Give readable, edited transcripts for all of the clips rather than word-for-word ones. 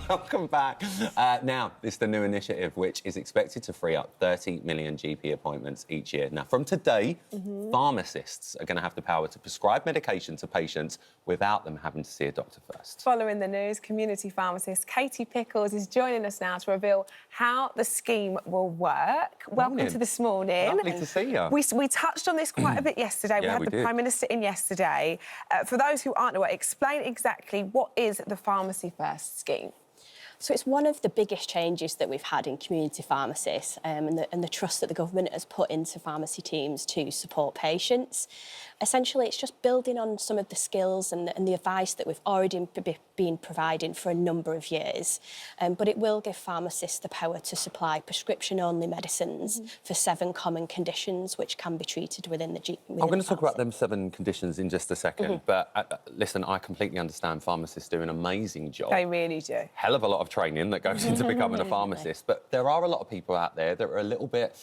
Welcome back. Now, it's the new initiative which is expected to free up 30 million GP appointments each year. Now, from today, pharmacists are going to have the power to prescribe medication to patients without them having to see a doctor first. Following the news, community pharmacist Katie Pickles is joining us now to reveal how the scheme will work. Welcome to This Morning. Lovely to see you. We touched on this quite a bit yesterday. We had the Prime Minister in yesterday. For those who aren't aware, explain exactly what is the Pharmacy First scheme. So it's one of the biggest changes that we've had in community pharmacists and the trust that the government has put into pharmacy teams to support patients. Essentially, it's just building on some of the skills and the advice that we've already been providing for a number of years. But it will give pharmacists the power to supply prescription-only medicines for 7 common conditions which can be treated within the GP. I'm going to talk about them 7 conditions in just a second, but listen, I completely understand pharmacists do an amazing job. They really do. Hell of a lot of training that goes into becoming a pharmacist, but there are a lot of people out there that are a little bit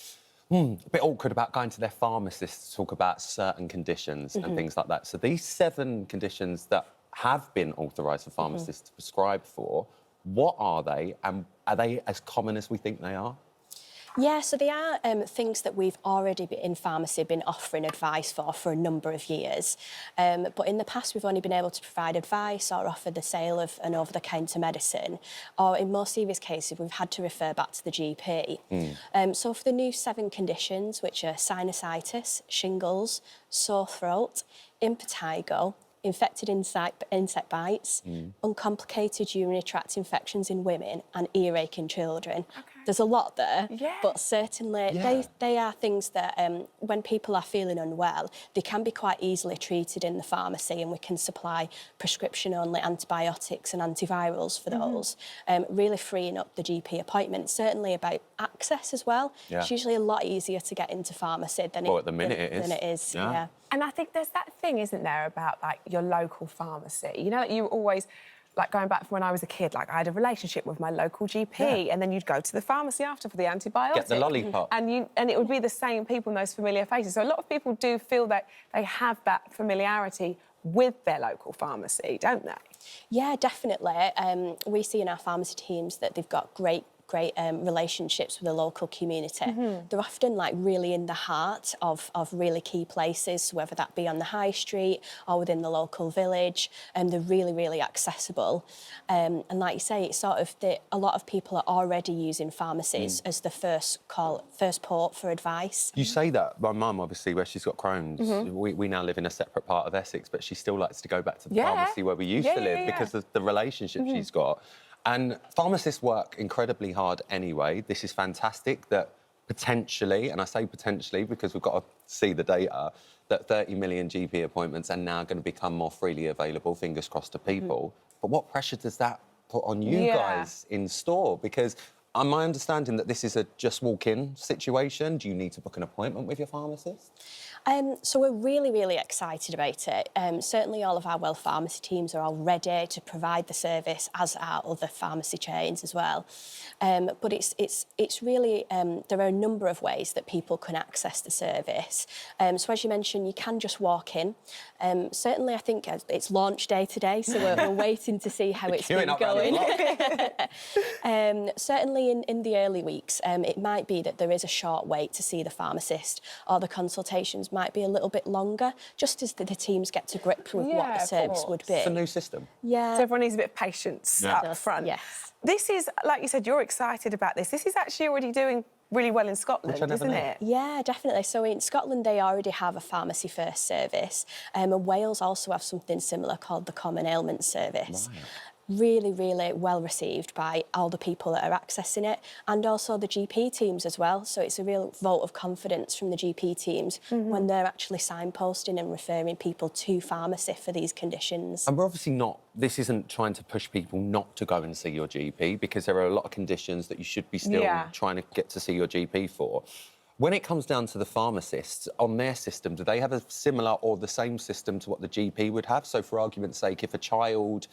awkward about going to their pharmacist to talk about certain conditions and things like that. So these 7 conditions that have been authorised for pharmacists to prescribe for, what are they, and are they as common as we think they are? Yeah, so they are things that we've already in pharmacy been offering advice for a number of years. But in the past, we've only been able to provide advice or offer the sale of an over-the-counter medicine. Or in more serious cases, we've had to refer back to the GP. So for the new 7 conditions, which are sinusitis, shingles, sore throat, impetigo, infected insect bites, uncomplicated urinary tract infections in women and earache in children. There's a lot there, but certainly they are things that when people are feeling unwell, they can be quite easily treated in the pharmacy, and we can supply prescription-only antibiotics and antivirals for those, really freeing up the GP appointment. Certainly about access as well. It's usually a lot easier to get into pharmacy than at the minute it is. Yeah. And I think there's that thing, isn't there, about, like, your local pharmacy. You know, you always, like, going back from when I was a kid, like, I had a relationship with my local GP, and then you'd go to the pharmacy after for the antibiotic. Get the lollipop. And it would be the same people and those familiar faces. So a lot of people do feel that they have that familiarity with their local pharmacy, don't they? Yeah, definitely. We see in our pharmacy teams that they've got great relationships with the local community. They're often like really in the heart of really key places, whether that be on the high street or within the local village, and they're really, really accessible. And like you say, it's sort of a lot of people are already using pharmacies as the first port for advice. You say that. My mum, obviously, where she's got Crohn's, we now live in a separate part of Essex, but she still likes to go back to the pharmacy where we used to live because of the relationship she's got. And pharmacists work incredibly hard anyway. This is fantastic that potentially, and I say potentially because we've got to see the data, that 30 million GP appointments are now going to become more freely available, fingers crossed, to people. But what pressure does that put on you guys in store? Because my understanding that this is a just walk-in situation. Do you need to book an appointment with your pharmacist? So we're really, really excited about it. Certainly all of our Well Pharmacy teams are all ready to provide the service, as are other pharmacy chains as well. But it's really, there are a number of ways that people can access the service. So as you mentioned, you can just walk in. Certainly I think it's launch day today, so we're waiting to see how it's been going. Certainly in the early weeks, it might be that there is a short wait to see the pharmacist, or the consultations might be a little bit longer, just as the teams get to grips with what the service would be. It's a new system. Yeah. So everyone needs a bit of patience up front. Yes. This is, like you said, you're excited about this. This is actually already doing really well in Scotland, isn't it? Yeah, definitely. So in Scotland, they already have a Pharmacy First service. And Wales also have something similar called the Common Ailment Service. Right. Really, really well received by all the people that are accessing it, and also the GP teams as well. So it's a real vote of confidence from the GP teams when they're actually signposting and referring people to pharmacy for these conditions. And we're obviously not, this isn't trying to push people not to go and see your GP, because there are a lot of conditions that you should be still trying to get to see your GP for. When it comes down to the pharmacists, on their system, do they have a similar or the same system to what the GP would have? So for argument's sake, if a child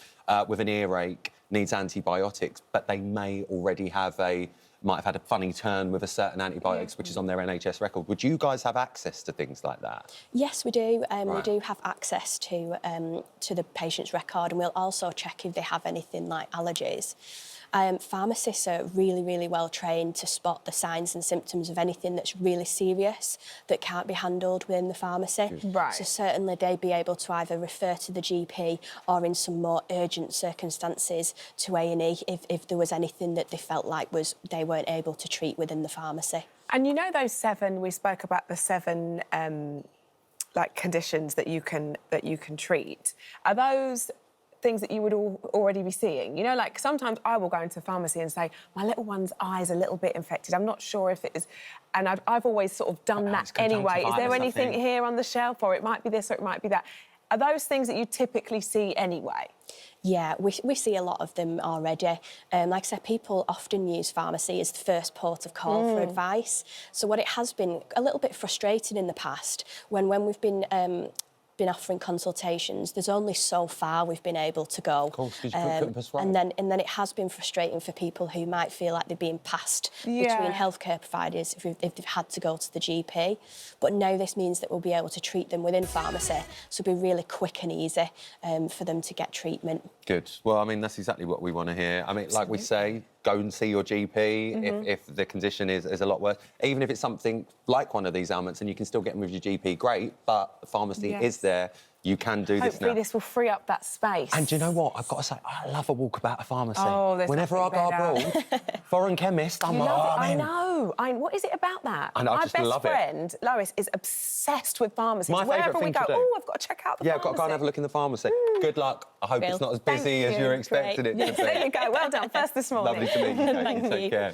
with an earache needs antibiotics, but they may already have a might have had a funny turn with a certain antibiotics, which is on their NHS record. Would you guys have access to things like that? Yes, we do. We Right. do have access to the patient's record, and we'll also check if they have anything like allergies. Pharmacists are really, really well trained to spot the signs and symptoms of anything that's really serious that can't be handled within the pharmacy. Right. So certainly they'd be able to either refer to the GP or in some more urgent circumstances to A&E if there was anything that they felt like they weren't able to treat within the pharmacy. And you know those 7, we spoke about the 7 like conditions that you can treat. Are those things that you would already be seeing? You know, like sometimes I will go into a pharmacy and say, my little one's eye's a little bit infected. I'm not sure if it is. And I've always sort of done that anyway. Is there anything here on the shelf, or it might be this or it might be that? Are those things that you typically see anyway? Yeah, we see a lot of them already. Like I said, people often use pharmacy as the first port of call for advice. So what it has been a little bit frustrating in the past when we've been offering consultations, there's only so far we've been able to go. Of course, 'cause you couldn't prescribe. And then it has been frustrating for people who might feel like they're being passed between healthcare providers if they've had to go to the GP. But now this means that we'll be able to treat them within pharmacy, so it'll be really quick and easy for them to get treatment. Good. Well, I mean, that's exactly what we want to hear. I mean, like we say, go and see your GP if the condition is a lot worse. Even if it's something like one of these ailments and you can still get them with your GP, great, but the pharmacy is there. You can do this now. Hopefully this will free up that space. And do you know what? I've got to say, I love a walk about a pharmacy. Oh, there's whenever I go nothing abroad, foreign chemist, I'm like, oh, I man. know. What is it about that? I know, I My just best love it. friend, Lois, is obsessed with pharmacies. My favourite Wherever we thing go, to do. oh, I've got to check out the Yeah, pharmacy. I've got to go and have a look in the pharmacy. Good luck. I hope Real. it's not as Thank busy as you. you're expecting Great. it to be. There you go. Well done. First this morning. Lovely to meet you, Kate. Thank Take you. care.